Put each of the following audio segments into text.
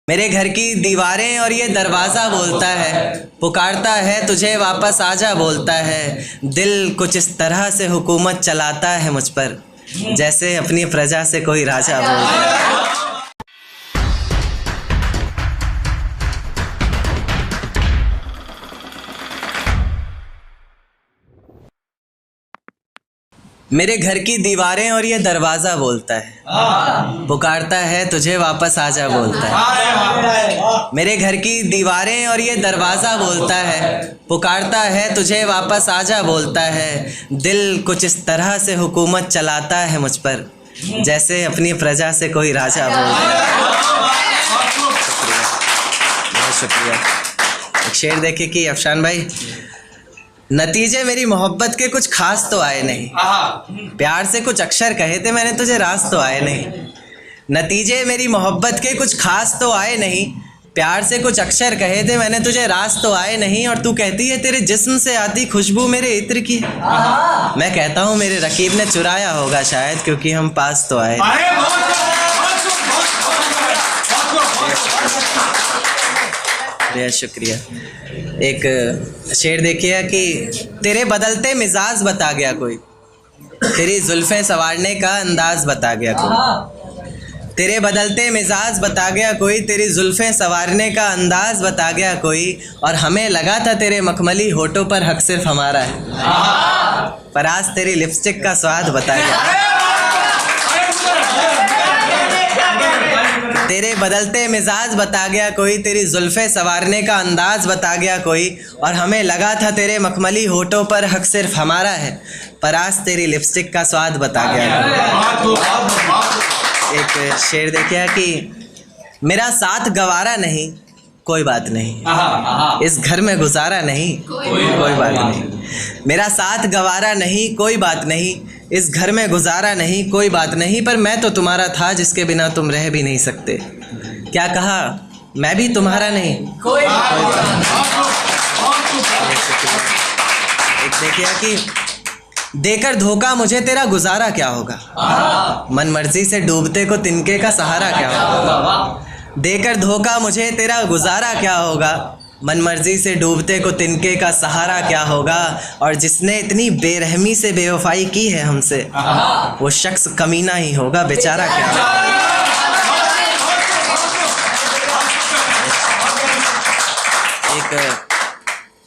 मेरे घर की दीवारें और ये दरवाज़ा बोलता है, पुकारता है तुझे वापस आजा बोलता है। दिल कुछ इस तरह से हुकूमत चलाता है मुझ पर, जैसे अपनी प्रजा से कोई राजा बोलता है। मेरे घर की दीवारें और ये दरवाज़ा बोलता है, पुकारता है तुझे वापस आजा बोलता है। मेरे घर की दीवारें और ये दरवाज़ा बोलता है, पुकारता है तुझे वापस आजा बोलता है। दिल कुछ इस तरह से हुकूमत चलाता है मुझ पर, जैसे अपनी प्रजा से कोई राजा बोलता है। बहुत शुक्रिया। एक शेर देखे कि अफशान भाई, नतीजे मेरी मोहब्बत के कुछ खास तो आए नहीं, प्यार से कुछ अक्षर कहे थे मैंने तुझे रास तो आए नहीं। नतीजे मेरी मोहब्बत के कुछ खास तो आए नहीं, प्यार से कुछ अक्षर कहे थे मैंने तुझे रास तो आए नहीं। और तू कहती है तेरे जिस्म से आती खुशबू मेरे इत्र की, मैं कहता हूँ मेरे रकीब ने चुराया होगा शायद, क्योंकि हम पास तो आए। शुक्रिया। एक शेर देखिए कि तेरे बदलते मिजाज बता गया कोई, तेरी जुल्फें संवारने का अंदाज बता गया कोई। तेरे बदलते मिजाज बता गया कोई, तेरी जुल्फें संवारने का अंदाज बता गया कोई। और हमें लगा था तेरे मखमली होठों पर हक सिर्फ हमारा है, पर आज तेरी लिपस्टिक का स्वाद बता गया। तेरे बदलते मिजाज बता गया कोई, तेरी जुल्फे संवारने का अंदाज बता गया कोई। और हमें लगा था तेरे मखमली होठों पर हक सिर्फ हमारा है, पर आज तेरी लिपस्टिक का स्वाद बता गया कोई। एक शेर देखिए कि मेरा साथ गवारा नहीं कोई बात नहीं, इस घर में गुजारा नहीं कोई बात नहीं। मेरा साथ गवारा नहीं कोई बात नहीं, इस घर में गुजारा नहीं कोई बात नहीं। पर मैं तो तुम्हारा था जिसके बिना तुम रह भी नहीं सकते, क्या कहा मैं भी तुम्हारा नहीं कोई बात नहीं। एक देखिए कि देकर धोखा मुझे तेरा गुजारा क्या होगा, मन मर्जी से डूबते को तिनके का सहारा क्या होगा। देकर धोखा मुझे तेरा गुजारा क्या होगा, मन मर्जी से डूबते को तिनके का सहारा क्या होगा। और जिसने इतनी बेरहमी से बेवफाई की है हमसे, वो शख्स कमीना ही होगा, बेचारा क्या होगा।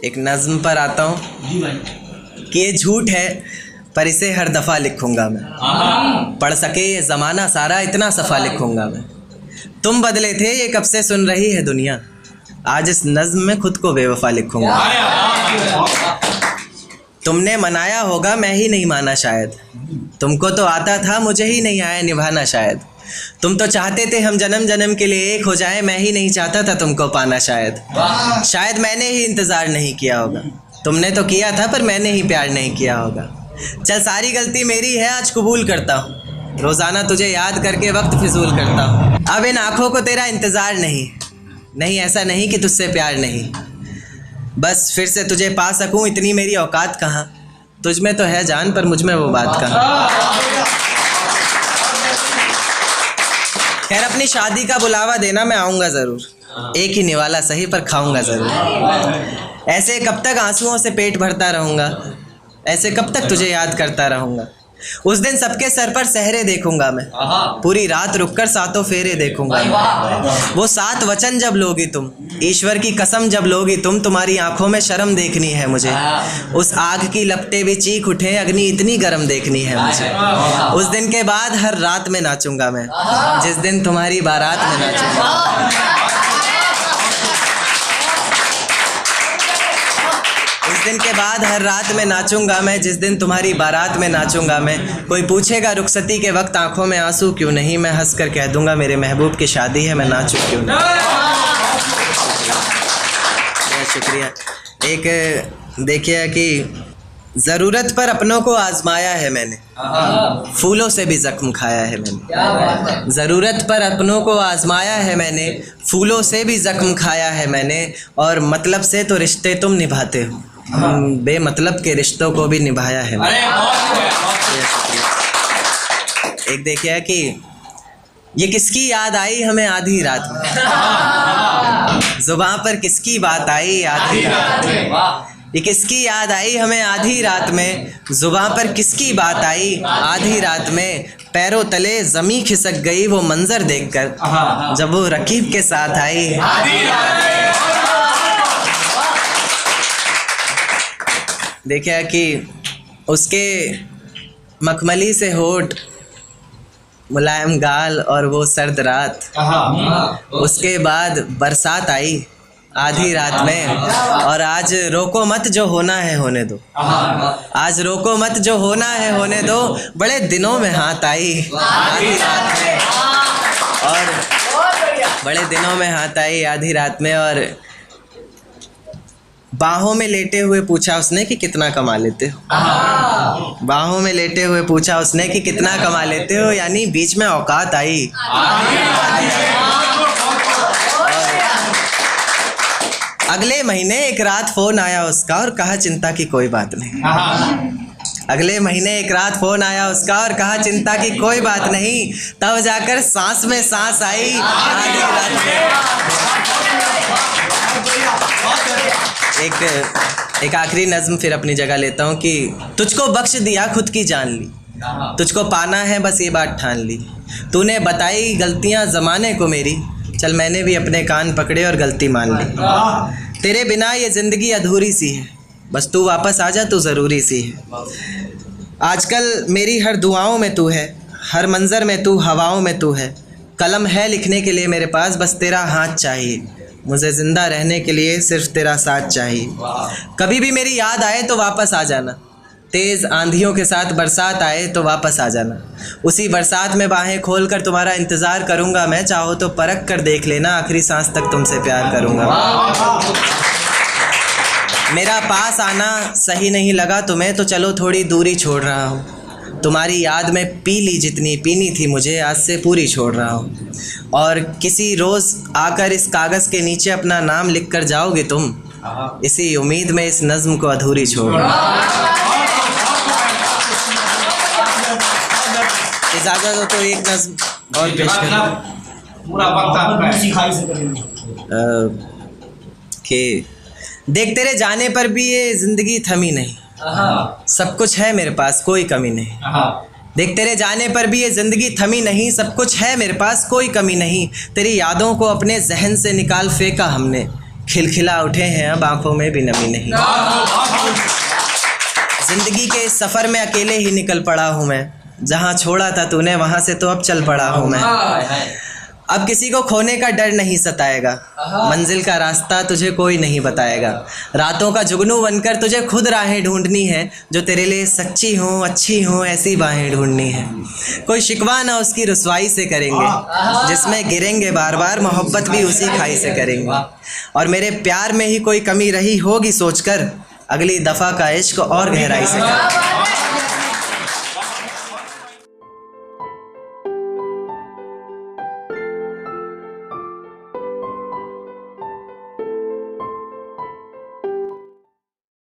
एक नज्म पर आता हूँ कि ये झूठ है पर इसे हर दफ़ा लिखूंगा मैं, पढ़ सके ये ज़माना सारा इतना सफ़ा लिखूंगा मैं। तुम बदले थे ये कब से सुन रही है दुनिया, आज इस नज़्म में खुद को बेवफा लिखूंगा। तुमने मनाया होगा मैं ही नहीं माना शायद, तुमको तो आता था मुझे ही नहीं आया निभाना शायद। तुम तो चाहते थे हम जन्म जन्म के लिए एक हो जाए, मैं ही नहीं चाहता था तुमको पाना शायद। शायद मैंने ही इंतज़ार नहीं किया होगा, तुमने तो किया था पर मैंने ही प्यार नहीं किया होगा। चल सारी गलती मेरी है आज कबूल करता हूँ, रोज़ाना तुझे याद करके वक्त फिजूल करता हूँ। अब इन आँखों को तेरा इंतज़ार नहीं, ऐसा नहीं कि तुझसे प्यार नहीं, बस फिर से तुझे पा सकूं इतनी मेरी औकात कहाँ। तुझ में तो है जान पर मुझ में वो बात कहाँ। खैर अपनी शादी का बुलावा देना मैं आऊँगा ज़रूर, एक ही निवाला सही पर खाऊंगा ज़रूर। ऐसे कब तक आंसुओं से पेट भरता रहूँगा, ऐसे कब तक तुझे याद करता रहूँगा। उस दिन सबके सर पर सहरे देखूंगा मैं, पूरी रात रुककर सातों फेरे देखूंगा। वो 7 वचन जब लोगी तुम, ईश्वर की कसम जब लोगी तुम, तुम्हारी आंखों में शर्म देखनी है मुझे। उस आग की लपटें भी चीख उठे, अग्नि इतनी गर्म देखनी है मुझे। उस दिन के बाद हर रात में नाचूंगा मैं, जिस दिन तुम्हारी बारात में नाचूंगा। उस दिन के बाद हर रात में नाचूंगा मैं, जिस दिन तुम्हारी बारात में नाचूंगा मैं। कोई पूछेगा रुखसती के वक्त आंखों में आंसू क्यों नहीं, मैं हंस कर कह दूंगा मेरे महबूब की शादी है, मैं नाचूं क्यों नहीं। बहुत शुक्रिया। एक देखिए कि ज़रूरत पर अपनों को आजमाया है मैंने, फूलों से भी जख्म खाया है मैंने। ज़रूरत पर अपनों को आजमाया है मैंने, फूलों से भी जख्म खाया है मैंने। और मतलब से तो रिश्ते तुम निभाते हो, बेमतलब के रिश्तों को भी निभाया है। एक देखिए कि ये किसकी याद आई हमें आधी रात में, जुबां पर किसकी बात आई आधी रात में। ये किसकी याद आई हमें आधी रात में, जुबां पर किसकी बात आई आधी रात में। पैरों तले जमी खिसक गई वो मंजर देखकर जब वो रकीब के साथ आई। देखा कि उसके मखमली से होठ, मुलायम गाल और वो सर्द रात। उसके बाद बरसात आई आधी रात में। और आज रोको मत जो होना है होने दो, आज रोको मत जो होना है होने दो। बड़े दिनों में हाथ आई आधी रात में, और बड़े दिनों में हाथ आई आधी रात में। और बाहों में लेटे हुए पूछा उसने कि कितना कमा लेते हो। बाहों में लेटे हुए पूछा उसने कि कितना कमा लेते हो, यानी बीच में औकात आई। अगले महीने एक रात फोन आया उसका और कहा चिंता की कोई बात नहीं। अगले महीने एक रात फोन आया उसका और कहा चिंता की कोई बात नहीं। तब जाकर सांस में सांस आई आधी रात में। एक आखिरी नज्म फिर अपनी जगह लेता हूँ कि तुझको बख्श दिया खुद की जान ली, तुझको पाना है बस ये बात ठान ली। तूने बताई गलतियाँ ज़माने को मेरी, चल मैंने भी अपने कान पकड़े और गलती मान ली। तेरे बिना ये ज़िंदगी अधूरी सी है, बस तू वापस आ जा, तू ज़रूरी सी है। आजकल मेरी हर दुआओं में तू है, हर मंज़र में तू, हवाओं में तू है। कलम है लिखने के लिए मेरे पास, बस तेरा हाथ चाहिए। मुझे ज़िंदा रहने के लिए सिर्फ तेरा साथ चाहिए। कभी भी मेरी याद आए तो वापस आ जाना, तेज़ आंधियों के साथ बरसात आए तो वापस आ जाना। उसी बरसात में बाहें खोलकर तुम्हारा इंतज़ार करूँगा मैं, चाहो तो परख कर देख लेना, आखिरी सांस तक तुमसे प्यार करूँगा। मेरा पास आना सही नहीं लगा तुम्हें तो चलो थोड़ी दूरी छोड़ रहा हूँ। तुम्हारी याद में पी ली जितनी पीनी थी मुझे, आज से पूरी छोड़ रहा हूँ। और किसी रोज़ आकर इस कागज़ के नीचे अपना नाम लिख कर जाओगे तुम, इसी उम्मीद में इस नज़्म को अधूरी छोड़ रहा हूँ। इजाज़त हो तो एक नज़्म और पेश कि देख तेरे जाने पर भी ये ज़िंदगी थमी नहीं, सब कुछ है मेरे पास कोई कमी नहीं। देख तेरे जाने पर भी ये ज़िंदगी थमी नहीं, सब कुछ है मेरे पास कोई कमी नहीं। तेरी यादों को अपने जहन से निकाल फेंका हमने, खिलखिला उठे हैं अब आंखों में भी नमी नहीं। ज़िंदगी के इस सफ़र में अकेले ही निकल पड़ा हूँ मैं, जहाँ छोड़ा था तूने वहाँ से तो अब चल पड़ा हूँ मैं। अब किसी को खोने का डर नहीं सताएगा, मंजिल का रास्ता तुझे कोई नहीं बताएगा। रातों का जुगनू बनकर तुझे खुद राहें ढूंढनी है, जो तेरे लिए सच्ची हों अच्छी हों ऐसी बाहें ढूंढनी है। कोई शिकवा ना उसकी रुसवाई से करेंगे, जिसमें गिरेंगे बार बार मोहब्बत भी उसी खाई से करेंगे। और मेरे प्यार में ही कोई कमी रही होगी सोचकर, अगली दफ़ा का इश्क और गहराई से कर।